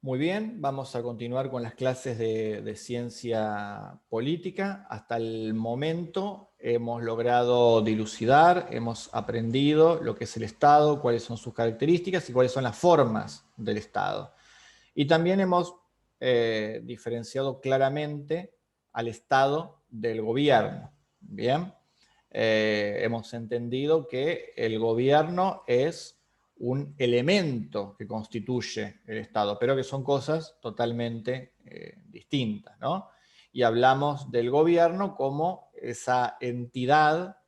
Muy bien, vamos a continuar con las clases de ciencia política. Hasta el momento hemos logrado dilucidar, hemos aprendido lo que es el Estado, cuáles son sus características y cuáles son las formas del Estado. Y también hemos diferenciado claramente al Estado del gobierno. Bien, hemos entendido que el gobierno es un elemento que constituye el Estado, pero que son cosas totalmente distintas, ¿no? Y hablamos del gobierno como esa entidad,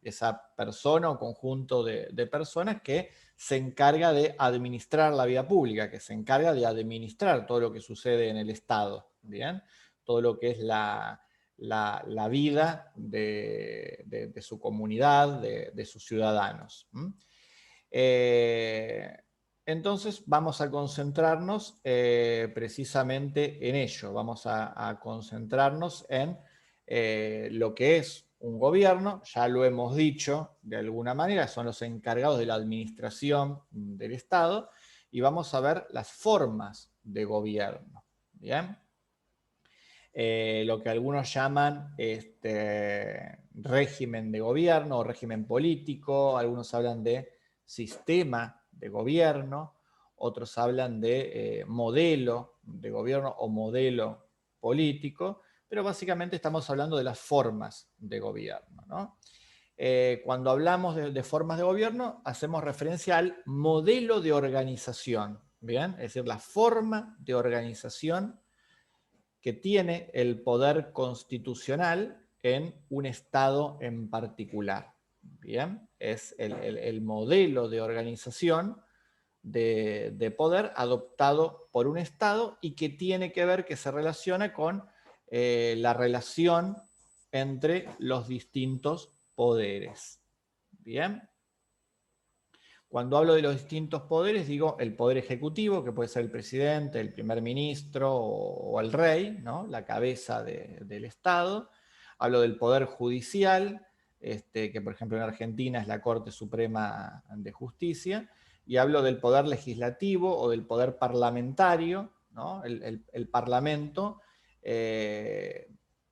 esa persona o conjunto de personas que se encarga de administrar la vida pública, que se encarga de administrar todo lo que sucede en el Estado, ¿bien? Todo lo que es la vida de su comunidad, de sus ciudadanos. Entonces vamos a concentrarnos precisamente en ello, vamos a concentrarnos en lo que es un gobierno, ya lo hemos dicho de alguna manera, son los encargados de la administración del Estado, y vamos a ver las formas de gobierno. ¿Bien? Lo que algunos llaman régimen de gobierno o régimen político, algunos hablan de sistema de gobierno, otros hablan de modelo de gobierno o modelo político, pero básicamente estamos hablando de las formas de gobierno, ¿no? Cuando hablamos de formas de gobierno, hacemos referencia al modelo de organización, ¿bien? Es decir, la forma de organización que tiene el poder constitucional en un Estado en particular. Bien, es el modelo de organización de poder adoptado por un Estado y que tiene que ver, que se relaciona con la relación entre los distintos poderes. Bien. Cuando hablo de los distintos poderes, digo el poder ejecutivo, que puede ser el presidente, el primer ministro o el rey, ¿no? La cabeza del Estado. Hablo del poder judicial, que por ejemplo en Argentina es la Corte Suprema de Justicia. Y hablo del poder legislativo o del poder parlamentario, ¿no? El Parlamento,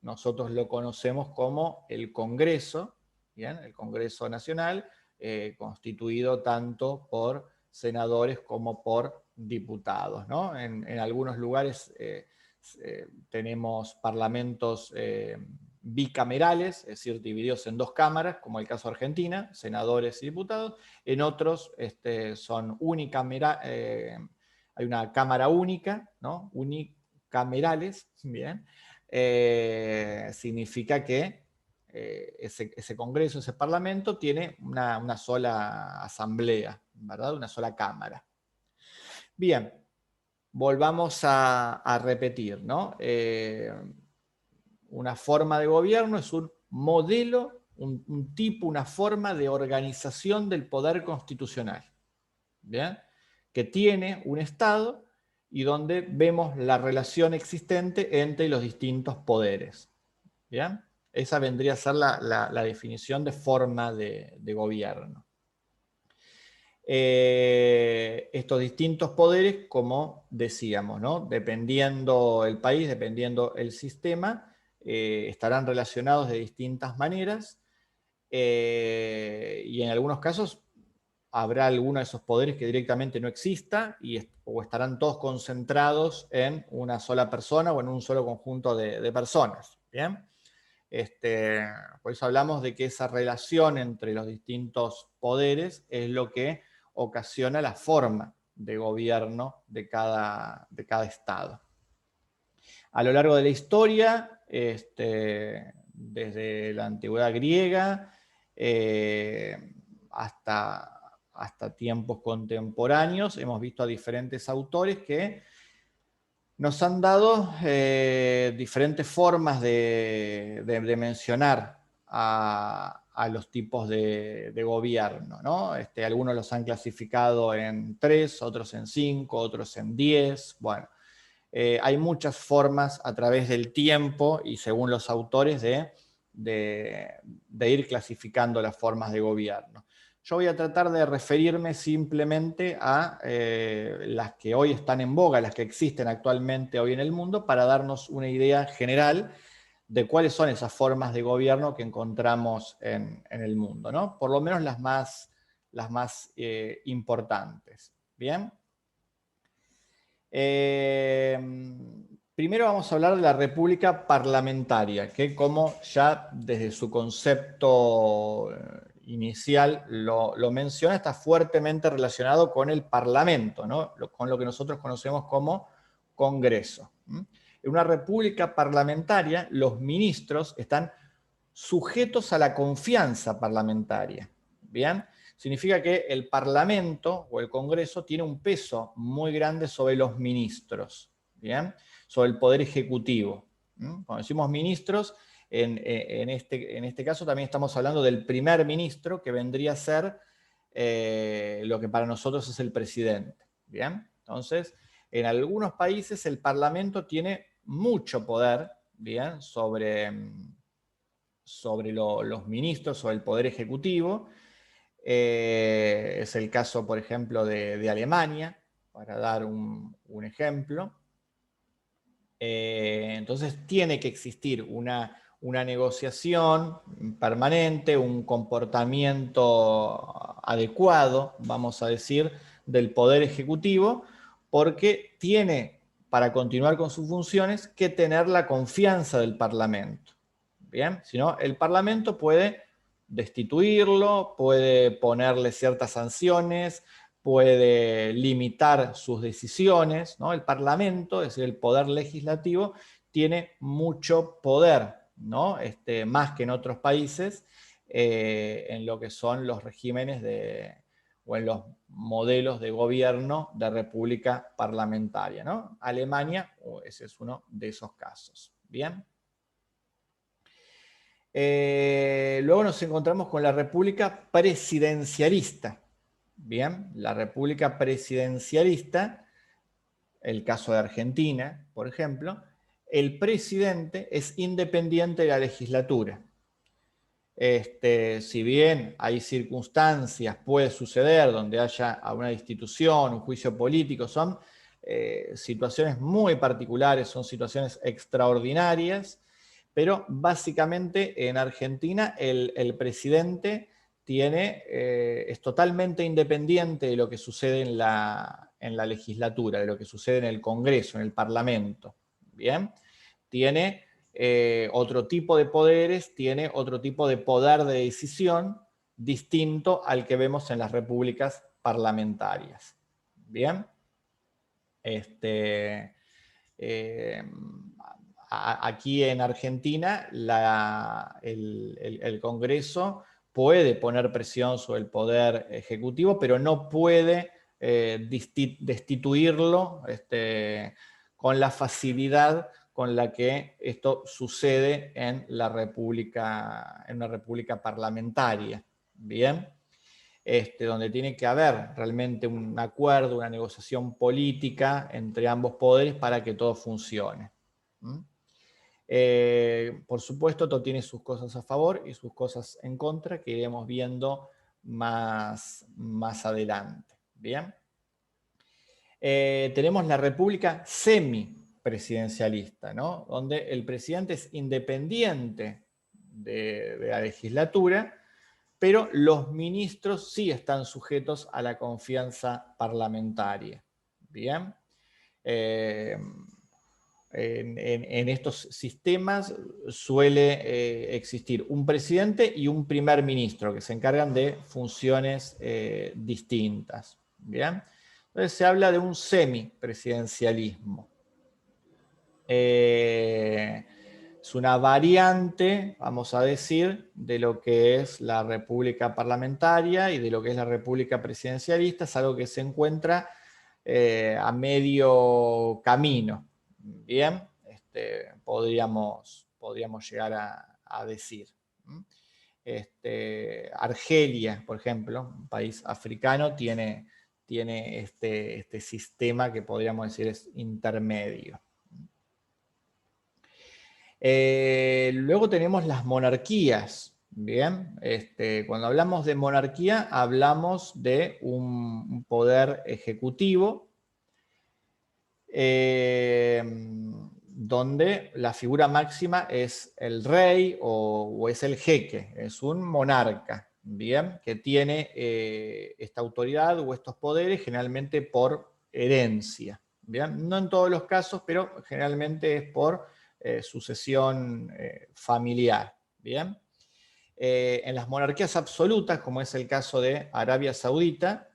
nosotros lo conocemos como el Congreso, ¿bien? El Congreso Nacional, constituido tanto por senadores como por diputados, ¿no? En algunos lugares tenemos parlamentos bicamerales, es decir, divididos en dos cámaras, como el caso de Argentina, senadores y diputados. En otros son unicamerales, hay una cámara única, ¿no? Unicamerales, bien. Significa que ese Congreso, ese Parlamento, tiene una sola asamblea, ¿verdad? Una sola cámara. Bien, volvamos a repetir, ¿no? Una forma de gobierno es un modelo, un tipo, una forma de organización del poder constitucional, ¿bien? Que tiene un Estado y donde vemos la relación existente entre los distintos poderes, ¿bien? Esa vendría a ser la definición de forma de gobierno. Estos distintos poderes, como decíamos, ¿no? Dependiendo el país, dependiendo el sistema, estarán relacionados de distintas maneras, y en algunos casos habrá alguno de esos poderes que directamente no exista o estarán todos concentrados en una sola persona o en un solo conjunto de personas. ¿Bien? Por eso hablamos de que esa relación entre los distintos poderes es lo que ocasiona la forma de gobierno de cada Estado. A lo largo de la historia, desde la antigüedad griega hasta tiempos contemporáneos, hemos visto a diferentes autores que nos han dado diferentes formas de mencionar a los tipos de gobierno, ¿no? Algunos los han clasificado en 3, otros en 5, otros en 10. Bueno, hay muchas formas a través del tiempo y según los autores de ir clasificando las formas de gobierno. Yo voy a tratar de referirme simplemente a las que hoy están en boga, las que existen actualmente hoy en el mundo, para darnos una idea general de cuáles son esas formas de gobierno que encontramos en el mundo, ¿no? Por lo menos las más importantes. ¿Bien? Primero vamos a hablar de la república parlamentaria, que como ya desde su concepto inicial lo menciona, está fuertemente relacionado con el parlamento, ¿no? Con lo que nosotros conocemos como Congreso. En una república parlamentaria, los ministros están sujetos a la confianza parlamentaria. ¿Bien? Significa que el Parlamento o el Congreso tiene un peso muy grande sobre los ministros, ¿bien? Sobre el Poder Ejecutivo. Cuando decimos ministros, en este caso también estamos hablando del primer ministro, que vendría a ser lo que para nosotros es el presidente. ¿Bien? Entonces, en algunos países el Parlamento tiene mucho poder, ¿bien? Sobre los ministros o el Poder Ejecutivo. Es el caso, por ejemplo, de Alemania, para dar un ejemplo. Entonces tiene que existir una negociación permanente, un comportamiento adecuado, vamos a decir, del Poder Ejecutivo, porque tiene, para continuar con sus funciones, que tener la confianza del Parlamento. ¿Bien? Si no, el Parlamento puede destituirlo, puede ponerle ciertas sanciones, puede limitar sus decisiones, ¿no? El Parlamento, es decir, el poder legislativo, tiene mucho poder, ¿no? Más que en otros países, en lo que son los regímenes o en los modelos de gobierno de república parlamentaria, ¿no? Alemania, ese es uno de esos casos. ¿Bien? Luego nos encontramos con la república presidencialista. Bien, la república presidencialista, el caso de Argentina, por ejemplo, el presidente es independiente de la legislatura. Si bien hay circunstancias, puede suceder, donde haya una destitución, un juicio político, son situaciones muy particulares, son situaciones extraordinarias, pero básicamente en Argentina el presidente es totalmente independiente de lo que sucede en la legislatura, de lo que sucede en el Congreso, en el Parlamento. ¿Bien? Tiene otro tipo de poderes, tiene otro tipo de poder de decisión distinto al que vemos en las repúblicas parlamentarias. ¿Bien? Aquí en Argentina el Congreso puede poner presión sobre el Poder Ejecutivo, pero no puede destituirlo con la facilidad con la que esto sucede en una república parlamentaria. ¿Bien? Donde tiene que haber realmente un acuerdo, una negociación política entre ambos poderes para que todo funcione. Por supuesto, esto tiene sus cosas a favor y sus cosas en contra, que iremos viendo más adelante. ¿Bien? Tenemos la república semipresidencialista, ¿no? Donde el presidente es independiente de la legislatura, pero los ministros sí están sujetos a la confianza parlamentaria. ¿Bien? En estos sistemas suele existir un presidente y un primer ministro que se encargan de funciones distintas. ¿Bien? Entonces se habla de un semipresidencialismo. Es una variante, vamos a decir, de lo que es la república parlamentaria y de lo que es la república presidencialista. Es algo que se encuentra a medio camino. Bien, podríamos llegar a decir. Argelia, por ejemplo, un país africano, tiene este sistema que podríamos decir es intermedio. Luego tenemos las monarquías, Bien, cuando hablamos de monarquía, hablamos de un poder ejecutivo donde la figura máxima es el rey o es el jeque, es un monarca, bien, que tiene esta autoridad o estos poderes generalmente por herencia, bien, no en todos los casos, pero generalmente es por sucesión familiar, bien. En las monarquías absolutas, como es el caso de Arabia Saudita,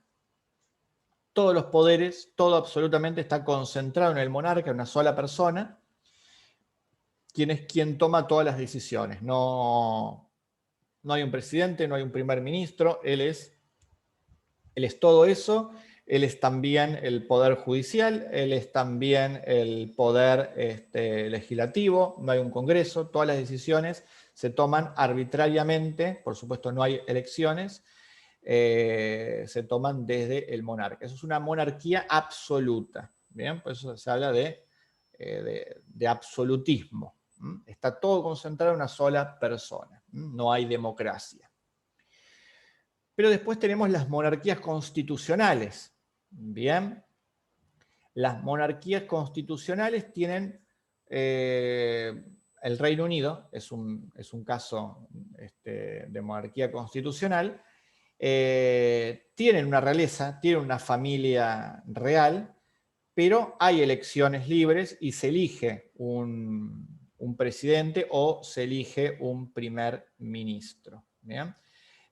todos los poderes, todo absolutamente está concentrado en el monarca, en una sola persona, quien es quien toma todas las decisiones. No, no hay un presidente, no hay un primer ministro, él es todo eso, él es también el poder judicial, él es también el poder legislativo, no hay un congreso, todas las decisiones se toman arbitrariamente, por supuesto no hay elecciones, se toman desde el monarca. Eso es una monarquía absoluta, ¿bien? Por eso se habla de absolutismo. Está todo concentrado en una sola persona, no hay democracia. Pero después tenemos las monarquías constitucionales, ¿bien? Las monarquías constitucionales tienen, el Reino Unido es un caso de monarquía constitucional, tienen una realeza, tienen una familia real, pero hay elecciones libres y se elige un presidente o se elige un primer ministro. ¿Bien?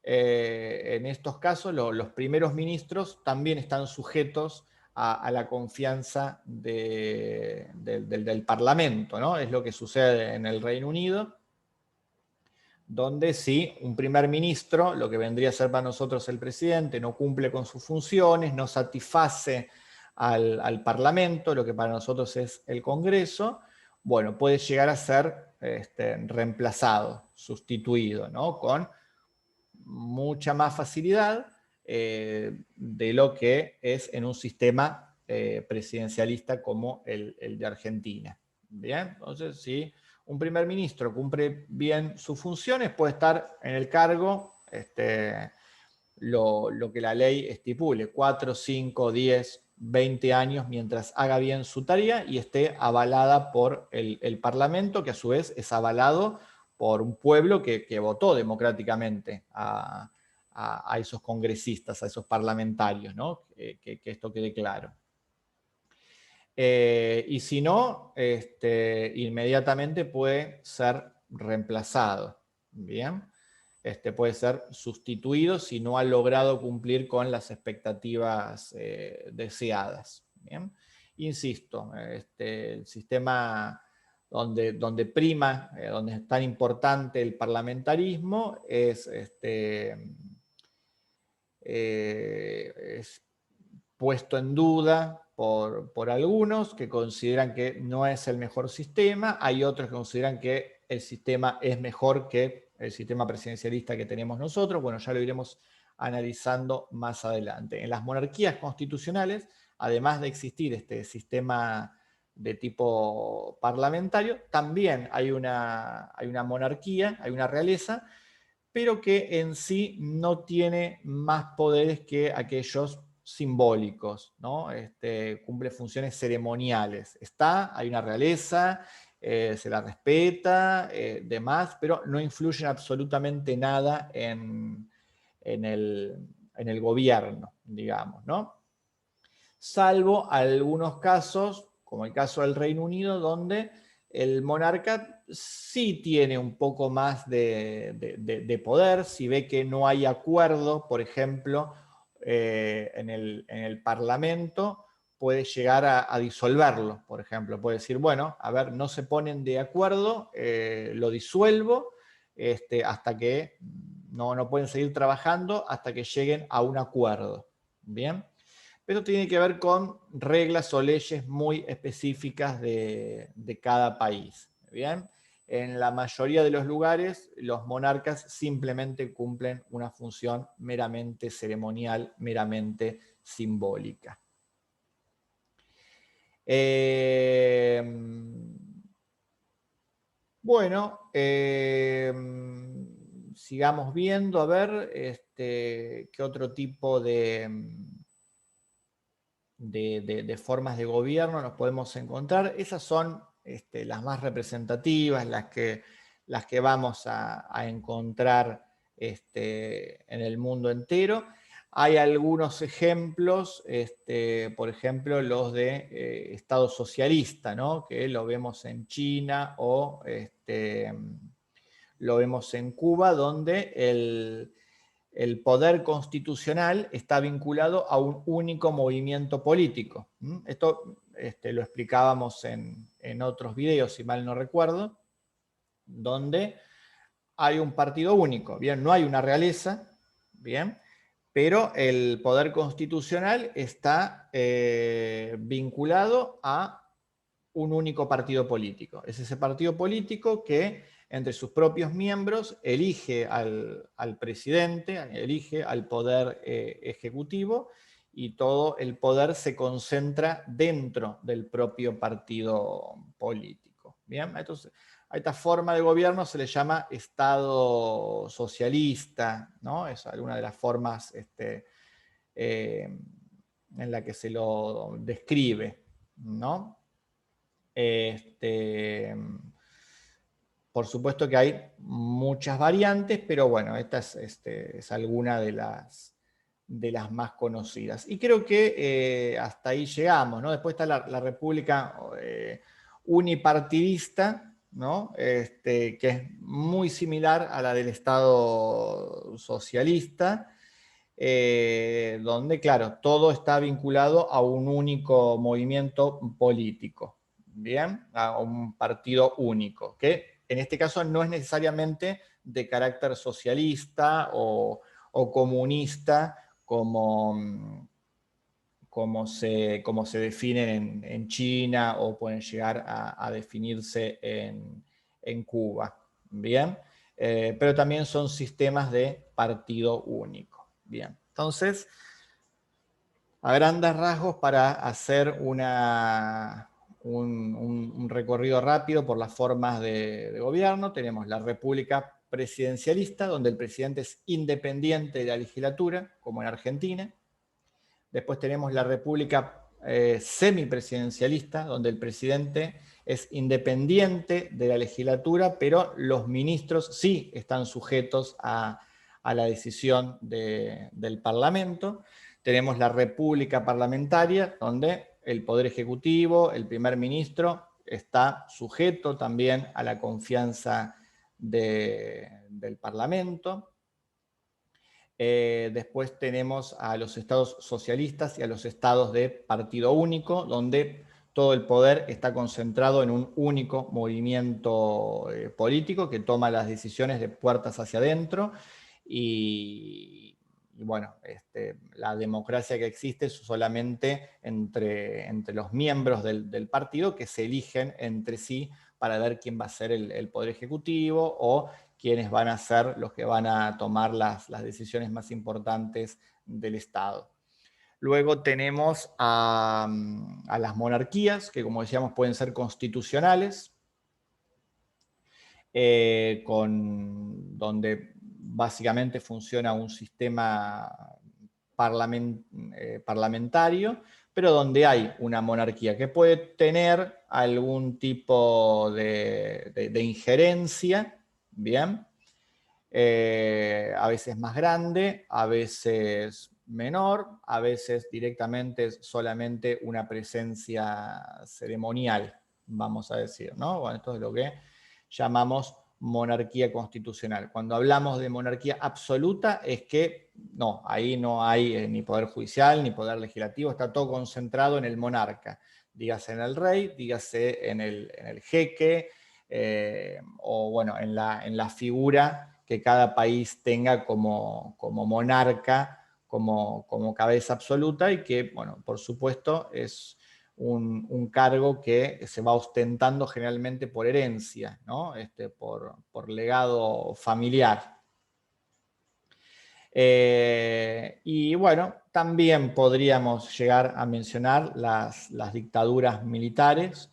En estos casos, los primeros ministros también están sujetos a la confianza del Parlamento, ¿no? Es lo que sucede en el Reino Unido, donde si un primer ministro, lo que vendría a ser para nosotros el presidente, no cumple con sus funciones, no satisface al Parlamento, lo que para nosotros es el Congreso, bueno, puede llegar a ser reemplazado, sustituido, ¿no? Con mucha más facilidad de lo que es en un sistema presidencialista como el de Argentina. Bien, entonces si un primer ministro cumple bien sus funciones, puede estar en el cargo lo que la ley estipule, 4, 5, 10, 20 años, mientras haga bien su tarea y esté avalada por el Parlamento, que a su vez es avalado por un pueblo que votó democráticamente a esos congresistas, a esos parlamentarios, ¿no? Que esto quede claro. Y si no, inmediatamente puede ser reemplazado. Bien, puede ser sustituido si no ha logrado cumplir con las expectativas deseadas. Bien, insisto, el sistema donde prima, donde es tan importante el parlamentarismo, es puesto en duda por algunos que consideran que no es el mejor sistema, hay otros que consideran que el sistema es mejor que el sistema presidencialista que tenemos nosotros. Bueno, ya lo iremos analizando más adelante. En las monarquías constitucionales, además de existir este sistema de tipo parlamentario, también hay una monarquía, hay una realeza, pero que en sí no tiene más poderes que aquellos simbólicos, ¿no? Cumple funciones ceremoniales. Hay una realeza, se la respeta, demás, pero no influyen absolutamente nada en el gobierno, digamos, ¿no? Salvo algunos casos, como el caso del Reino Unido, donde el monarca sí tiene un poco más de poder, si ve que no hay acuerdo, por ejemplo, en el Parlamento, puede llegar a disolverlo, por ejemplo. Puede decir, bueno, a ver, no se ponen de acuerdo, lo disuelvo hasta que no pueden seguir trabajando hasta que lleguen a un acuerdo. Bien. Pero tiene que ver con reglas o leyes muy específicas de cada país. ¿Bien? En la mayoría de los lugares, los monarcas simplemente cumplen una función meramente ceremonial, meramente simbólica. Bueno, sigamos viendo, a ver, qué otro tipo de formas de gobierno nos podemos encontrar. Esas son las más representativas, las que vamos a encontrar en el mundo entero. Hay algunos ejemplos, por ejemplo, los de Estado socialista, ¿no? Que lo vemos en China o lo vemos en Cuba, donde el poder constitucional está vinculado a un único movimiento político. Esto lo explicábamos en otros videos, si mal no recuerdo, donde hay un partido único. Bien, no hay una realeza, bien, pero el poder constitucional está vinculado a un único partido político. Es ese partido político que entre sus propios miembros elige al presidente, elige al poder ejecutivo, y todo el poder se concentra dentro del propio partido político. Bien, entonces a esta forma de gobierno se le llama Estado socialista, ¿no? Es alguna de las formas en la que se lo describe, ¿no? Por supuesto que hay muchas variantes, pero bueno, esta es alguna de las más conocidas. Y creo que hasta ahí llegamos, ¿no? Después está la república unipartidista, ¿no? Que es muy similar a la del Estado socialista, donde, claro, todo está vinculado a un único movimiento político, ¿bien? A un partido único, que en este caso no es necesariamente de carácter socialista o comunista como se definen en China o pueden llegar a definirse en Cuba, ¿bien? Pero también son sistemas de partido único. Bien, entonces, a grandes rasgos, para hacer un recorrido rápido por las formas de gobierno, tenemos la república presidencialista, donde el presidente es independiente de la legislatura, como en Argentina. Después tenemos la república semipresidencialista, donde el presidente es independiente de la legislatura, pero los ministros sí están sujetos a la decisión del Parlamento. Tenemos la república parlamentaria, donde el Poder Ejecutivo, el primer ministro, está sujeto también a la confianza del Parlamento. Después tenemos a los estados socialistas y a los estados de partido único, donde todo el poder está concentrado en un único movimiento político que toma las decisiones de puertas hacia adentro. Y bueno, la democracia que existe es solamente entre los miembros del partido, que se eligen entre sí para ver quién va a ser el poder ejecutivo o quiénes van a ser los que van a tomar las decisiones más importantes del Estado. Luego tenemos a las monarquías, que como decíamos pueden ser constitucionales, donde básicamente funciona un sistema parlamentario, pero donde hay una monarquía que puede tener algún tipo de injerencia, ¿bien? A veces más grande, a veces menor, a veces directamente es solamente una presencia ceremonial, vamos a decir, ¿no? Bueno, esto es lo que llamamos monarquía constitucional. Cuando hablamos de monarquía absoluta es que no, ahí no hay ni poder judicial ni poder legislativo, está todo concentrado en el monarca, dígase en el rey, dígase en el jeque, o bueno, en la figura que cada país tenga como monarca, como cabeza absoluta, y que, bueno, por supuesto es un cargo que se va ostentando generalmente por herencia, ¿no? Por legado familiar. Y bueno, también podríamos llegar a mencionar las dictaduras militares,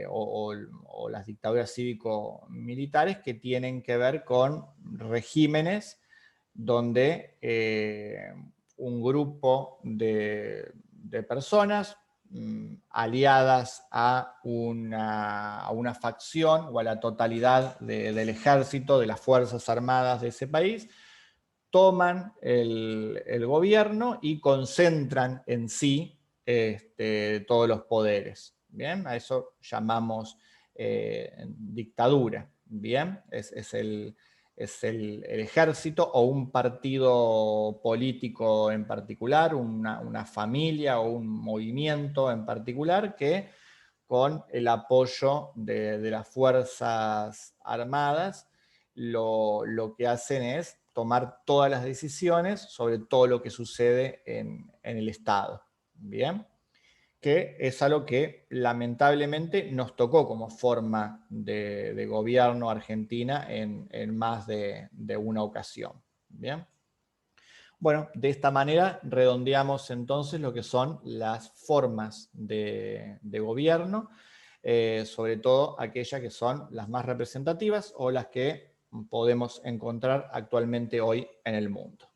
o las dictaduras cívico-militares, que tienen que ver con regímenes donde un grupo de personas aliadas a una facción o a la totalidad del ejército, de las fuerzas armadas de ese país, toman el gobierno y concentran en sí todos los poderes. ¿Bien? A eso llamamos dictadura. ¿Bien? Es el ejército o un partido político en particular, una familia o un movimiento en particular que, con el apoyo de las Fuerzas Armadas, lo que hacen es tomar todas las decisiones sobre todo lo que sucede en el Estado. ¿Bien? Que es algo que lamentablemente nos tocó como forma de gobierno Argentina en más de una ocasión. ¿Bien? Bueno, de esta manera redondeamos entonces lo que son las formas de gobierno, sobre todo aquellas que son las más representativas o las que podemos encontrar actualmente hoy en el mundo.